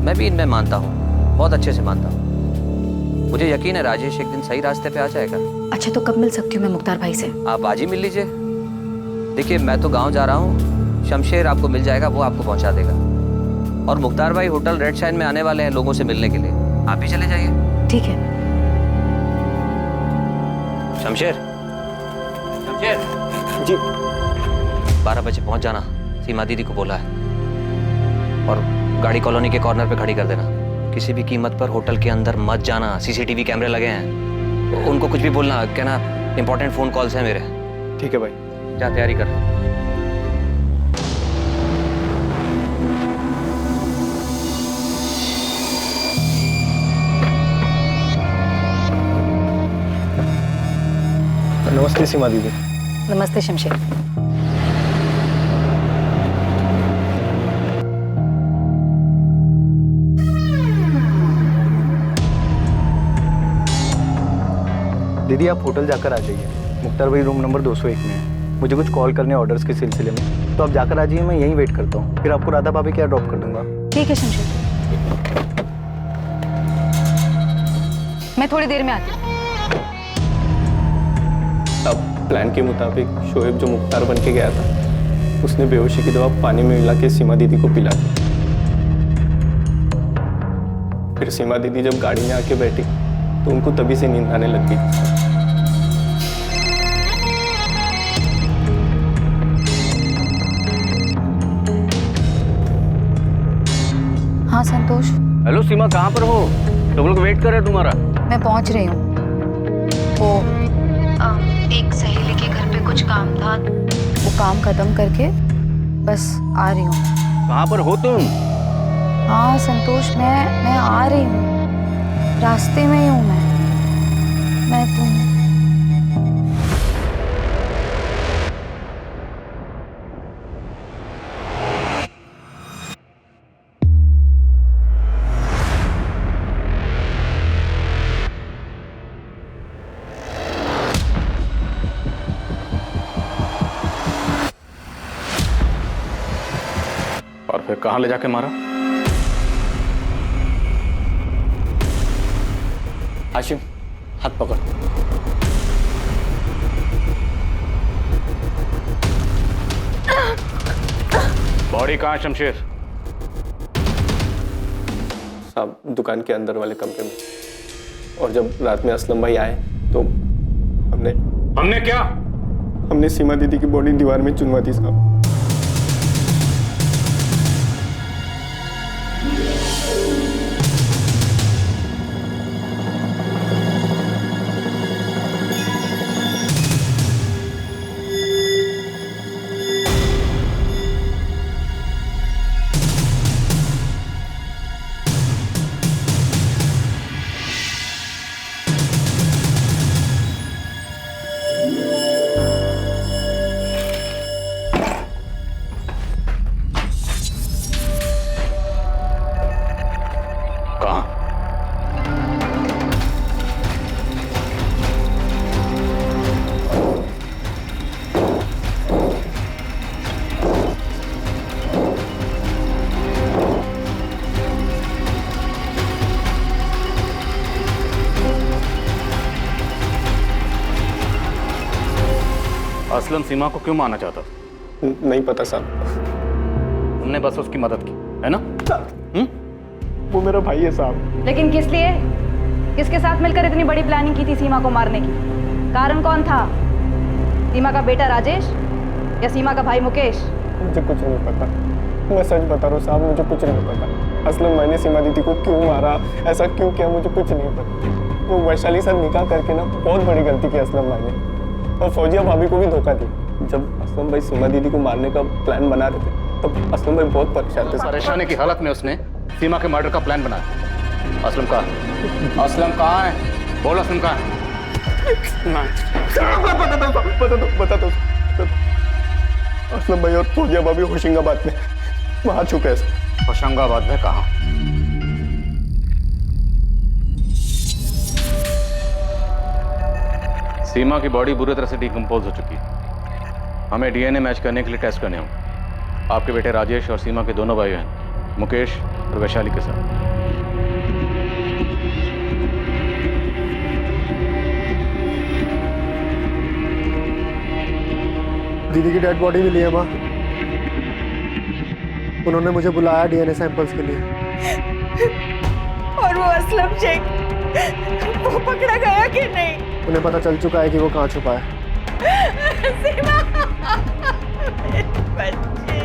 मैं भी इनमें मानता हूँ, बहुत अच्छे से मानता हूँ। मुझे यकीन है राजेश एक दिन सही रास्ते पे आ जाएगा। अच्छा तो कब मिल सकती हूँ मैं मुख्तार भाई से? आप आज ही मिल लीजिए। देखिए मैं तो गांव जा रहा हूँ, शमशेर आपको मिल जाएगा, वो आपको पहुंचा देगा। और मुख्तार भाई होटल रेड शाइन में आने वाले हैं लोगों से मिलने के लिए, आप भी चले जाइए। ठीक है। शमशेर जी 12 बजे पहुंच जाना, सीमा दीदी को बोला है। और गाड़ी कॉलोनी के कॉर्नर पे खड़ी कर देना। किसी भी कीमत पर होटल के अंदर मत जाना, सीसीटीवी कैमरे लगे हैं। उनको कुछ भी बोलना, कहना इंपॉर्टेंट फोन कॉल्स हैं मेरे। ठीक है भाई। जा तैयारी कर। नमस्ते सीमा दीदी। नमस्ते शमशेर। दीदी आप होटल जाकर आ जाइए, मुख्तार भाई रूम नंबर 201 में है। मुझे कुछ कॉल करने ऑर्डर्स के सिलसिले में, तो आप जाकर आ जाइए, मैं यहीं वेट करता हूँ। फिर आपको राधा भाभी क्या ड्रॉप कर दूंगा। ठीक है शमशेर, मैं थोड़ी देर में आती हूँ। अब प्लान के मुताबिक शोएब जो मुख्तार बन के गया था, उसने बेहोशी की दवा पानी में मिला के सीमा दीदी को पिला दी। फिर सीमा दीदी जब गाड़ी में आके बैठी तो उनको तभी से नींद आने लग गई। हाँ संतोष। हेलो सीमा, कहाँ पर हो? सब लोग वेट कर रहे हैं तुम्हारा। मैं पहुंच रही हूँ। वो एक सहेली के घर पे कुछ काम था, वो काम खत्म करके बस आ रही हूँ। कहाँ पर हो तुम? हाँ संतोष, मैं आ रही हूँ, रास्ते में ही हूँ मैं तुम और फिर कहाँ ले जाके मारा? हाशिम, हाथ पकड़। बॉडी कहाँ है शमशेर? साहब दुकान के अंदर वाले कमरे में। और जब रात में असलम भाई आए तो हमने क्या? हमने सीमा दीदी की बॉडी दीवार में चुनवा दी साहब। असलम सीमा को क्यों मारना चाहता? नहीं पता साहब। तुमने बस उसकी मदद की है ना? वो मेरा भाई है साहब। लेकिन किस लिए? किसके साथ मिलकर इतनी बड़ी प्लानिंग की थी सीमा को मारने की? कारण कौन था? सीमा का बेटा राजेश या सीमा का भाई मुकेश? मुझे कुछ नहीं पता, मैं सच बता रहा हूँ साहब, मुझे कुछ नहीं पता। असलम मैंने सीमा दीदी को क्यों मारा, ऐसा क्यों किया, मुझे कुछ नहीं पता। वो वैशाली साथ निकाह करके ना बहुत बड़ी गलती की असलम भाई ने, और फौजिया भाभी को भी धोखा दिया। जब असलम भाई सीमा दीदी को मारने का प्लान बना रहे थे तब असलम भाई बहुत परेशान थे। परेशानी की हालत में उसने सीमा के मर्डर का प्लान बनाया। असलम कहाँ है? असलम कहाँ है? बोल असलम कहाँ है? बता दो। असलम भाई और फौजिया भाभी होशंगाबाद में वहां छुपे हैं। होशंगाबाद में कहाँ? सीमा की बॉडी बुरी तरह से डिकम्पोज हो चुकी है। हमें डीएनए मैच करने के लिए टेस्ट करने होंगे। आपके बेटे राजेश और सीमा के दोनों भाई हैं, मुकेश और वैशाली के साथ। दीदी की डेड बॉडी मिली है माँ। उन्होंने मुझे बुलाया डीएनए सैंपल्स के लिए। और वो असलम शेख, वो पकड़ा गया कि नहीं? उन्हें पता चल चुका है कि वो कहाँ छुपा है। सीमा, बच्चे।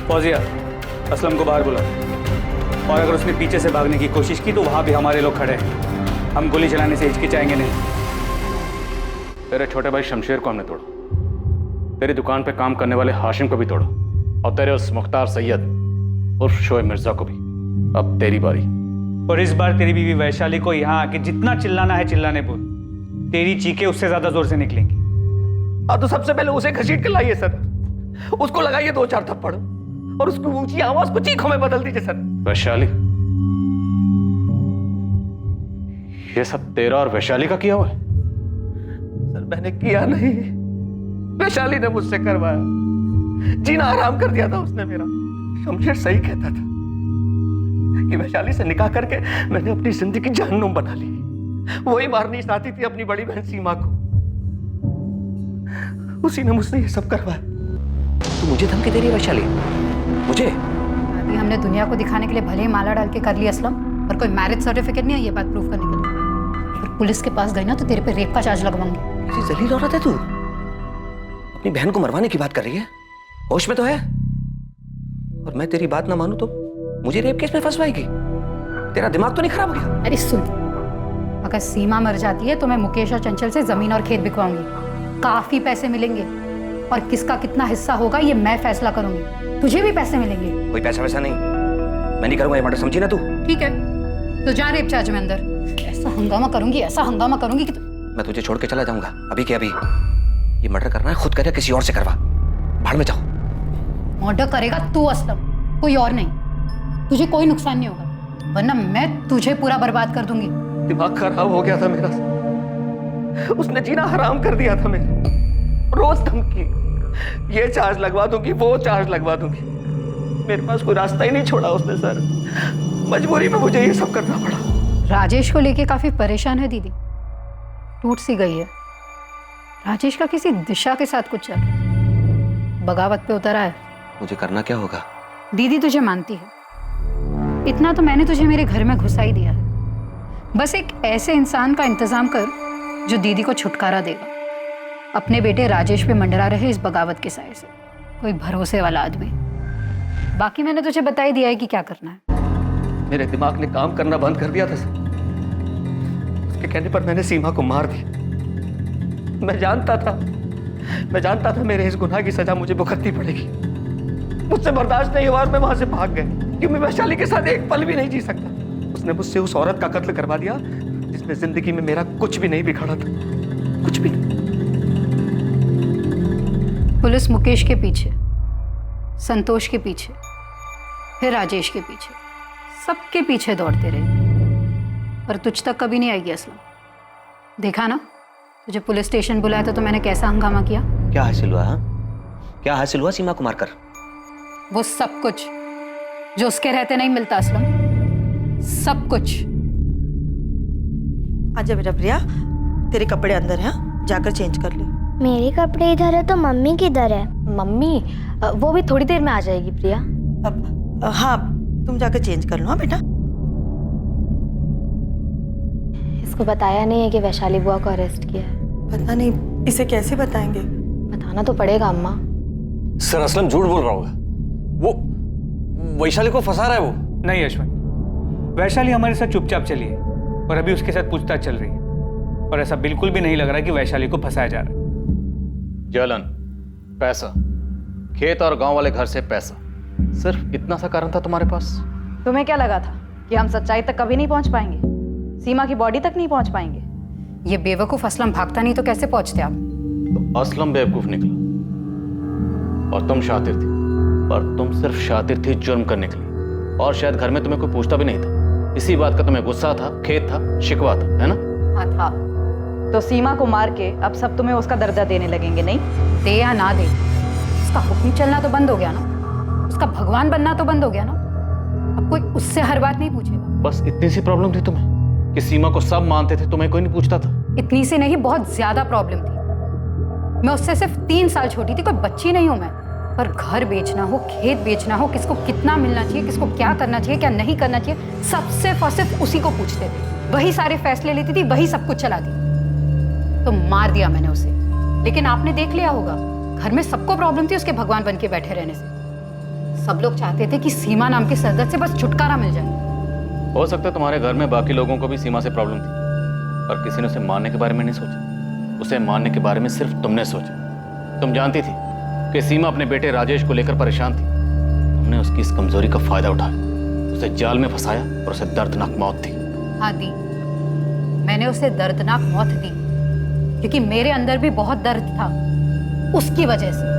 फौजिया, असलम को बाहर बुला, और अगर उसने पीछे से भागने की कोशिश की तो वहां भी हमारे लोग खड़े हैं। हम गोली चलाने से हिचकिचाएंगे नहीं। तेरे छोटे भाई शमशेर को हमने तोड़ा, तेरी दुकान पे काम करने वाले हाशिम को भी तोड़ा, और तेरे उस मुख्तार सैयद उर्फ शोएब मिर्जा को भी। अब तेरी बारी। और इस बार तेरी बीवी वैशाली को यहाँ आके जितना चिल्लाना है चिल्लाने बोल, तेरी चीखें उससे ज्यादा जोर से निकलेंगी। अब तो सबसे पहले उसे घसीट कर लाइए सर, उसको लगाइए 2-4 थप्पड़ और उसकी ऊंची आवाज को चीखों में बदल दीजिए सर। वैशाली, ये सब तेरा और वैशाली का किया हुआ है? सर मैंने किया नहीं, वैशाली ने मुझसे करवाया। जीना आराम कर दिया था उसने मेरा। शमशेर सही कहता था कि वैशाली से निकाह करके मैंने अपनी जिंदगी जहन्नुम बना ली। वही मारनी चाहती थी अपनी बड़ी बहन सीमा को, उसी ने मुझसे ये सब करवाया। तू मुझे धमकी दे रही है वैशाली? मुझे? शादी हमने दुनिया को दिखाने के लिए भले ही माला डाल के कर ली असलम, पर कोई मैरिज सर्टिफिकेट नहीं है ये बात प्रूफ करने के लिए। और पुलिस के पास गई ना तो तेरे पे रेप का चार्ज लगवाऊंगी। किसी जलील औरत है तू, अपनी बहन को मरवाने की बात कर रही है, होश में तो है? और मैं तेरी बात ना मानूं तो मुझे रेप केस में फंसवाएगी? तेरा दिमाग तो नहीं खराब हो गया? अरे सुन, अगर सीमा मर जाती है तो मैं मुकेश और चंचल से जमीन और खेत बिकवाऊंगी, काफी पैसे मिलेंगे, और किसका कितना हिस्सा होगा ये मैं फैसला करूंगी। तुझे भी पैसे मिलेंगे। कोई पैसा वैसा नहीं, मैं नहीं करूंगा ये मर्डर, समझी ना तू? ठीक है तो जा रेप चार्ज में अंदर। ऐसा हंगामा करूंगी, ऐसा हंगामा करूंगी कि मैं तुझे छोड़ के चला जाऊंगा अभी के अभी। ये मर्डर करना है खुद करे, किसी और से करवा, भाड़ में जाओ। मर्डर करेगा तू असलम, कोई और नहीं। तुझे कोई नुकसान नहीं होगा, वरना मैं तुझे पूरा बर्बाद कर दूंगी। दिमाग खराब हो गया था मेरा, उसने जीना हराम कर दिया था मेरा। रोज धमकी, ये चार्ज लगवा दूंगी, वो चार्ज लगवा दूंगी। मेरे पास कोई रास्ता ही नहीं छोड़ा उसने सर, मजबूरी में मुझे ये सब करना पड़ा। राजेश को लेके काफी परेशान है दीदी, टूट सी गई है। राजेश का किसी दिशा के साथ कुछ चल रहा है, बगावत पे उतर है। मुझे करना क्या होगा? दीदी तुझे मानती है, इतना तो मैंने तुझे मेरे घर में घुसा ही दिया है। बस एक ऐसे इंसान का इंतजाम कर जो दीदी को छुटकारा देगा, अपने बेटे राजेश पे मंडरा रहे इस बगावत के साए से, कोई भरोसे वाला आदमी। बाकी मैंने तुझे बता ही दिया है कि क्या करना है। मेरे दिमाग ने काम करना बंद कर दिया था सर, उसके कहने पर मैंने सीमा को मार दिया। मैं जानता था मेरे इस गुनाह की सजा मुझे भुगतनी पड़ेगी। मुझसे बर्दाश्त नहीं हुआ और मैं वहां से भाग गया, क्योंकि मैं वैशाली के साथ एक पल भी नहीं जी सकता। उसने मुझसे उस औरत का कत्ल करवा दिया जिसमें जिंदगी में मेरा कुछ भी नहीं बिखरा था, कुछ भी। पुलिस मुकेश के पीछे, संतोष के पीछे, फिर राजेश के पीछे, सबके पीछे दौड़ते रहे, पर तुझ तक कभी नहीं आएगी असलम। देखा ना, तुझे पुलिस स्टेशन बुलाया था तो मैंने कैसा हंगामा किया। क्या हासिल हुआ? क्या हासिल हुआ सीमा को मारकर? वो सब कुछ जो उसके रहते नहीं मिलता असलम, सब कुछ। आजा बेटा प्रिया, तेरे कपड़े अंदर हैं, जाकर चेंज कर ले। मेरे कपड़े इधर है तो मम्मी किधर है? मम्मी वो भी थोड़ी देर में आ जाएगी प्रिया। अब हाँ, तुम जाकर चेंज कर लो। हाँ बेटा। इसको बताया नहीं है कि वैशाली बुआ को अरेस्ट किया है? पता नहीं, इसे कैसे बताएंगे? बताना तो पड़ेगा अम्मा। सर असलम झूठ बोल रहा होगा, वो वैशाली को फंसा रहा है। वो नहीं अश्विन, वैशाली हमारे साथ चुपचाप चली है और अभी उसके साथ पूछताछ चल रही है, और ऐसा बिल्कुल भी नहीं लग रहा कि वैशाली को फंसाया जा रहा है। जलन, पैसा, खेत और गांव वाले घर से पैसा, सिर्फ इतना सा कारण था तुम्हारे पास? तुम्हें क्या लगा था कि हम सच्चाई तक कभी नहीं पहुंच पाएंगे, सीमा की बॉडी तक नहीं पहुंच पाएंगे? ये बेवकूफ असलम भागता नहीं तो कैसे पहुंचते आप? तो असलम बेवकूफ निकला और तुम शातिर थी, और तुम सिर्फ शातिर थी जुर्म करने के लिए, और शायद घर में तुम्हें कोई पूछता भी नहीं था। इसी बात का तुम्हें गुस्सा था, खेत था, शिकवा था, है ना? हाँ था। तो सीमा को मार के अब सब तुम्हें उसका दर्जा देने लगेंगे, नहीं? दे या ना दे, उसका हुक्म चलना तो बंद हो गया ना, उसका भगवान बनना तो बंद हो गया ना। अब कोई उससे हर बात नहीं पूछेगा। बस इतनी सी प्रॉब्लम थी तुम्हें कि सीमा को सब मानते थे, तुम्हें कोई नहीं पूछता था? इतनी सी नहीं, बहुत ज्यादा प्रॉब्लम थी। मैं उससे सिर्फ 3 साल छोटी थी, कोई बच्ची नहीं हूं मैं। पर घर बेचना हो, खेत बेचना हो, किसको कितना मिलना चाहिए, किसको क्या करना चाहिए, क्या नहीं करना चाहिए, सब सिर्फ और सिर्फ उसी को पूछते थे। वही सारे फैसले लेती थी, वही सब कुछ चलाती। तो मार दिया मैंने उसे, लेकिन आपने देख लिया होगा घर में सबको प्रॉब्लम थी उसके भगवान बन के बैठे रहने से। सब लोग चाहते थे कि सीमा नाम के सरदर्द से बस छुटकारा मिल जाए। हो सकता है तुम्हारे घर में बाकी लोगों को भी सीमा से प्रॉब्लम थी, पर किसी ने उसे मारने के बारे में नहीं सोचा। उसे मारने के बारे में सिर्फ तुमने सोचा। तुम जानती थी कि सीमा अपने बेटे राजेश को लेकर परेशान थी। तुमने उसकी इस कमजोरी का फायदा उठाया, उसे जाल में फंसाया और उसे दर्दनाक मौत दी। हाँ दी, मैंने उसे दर्दनाक मौत दी, क्योंकि मेरे अंदर भी बहुत दर्द था उसकी वजह से।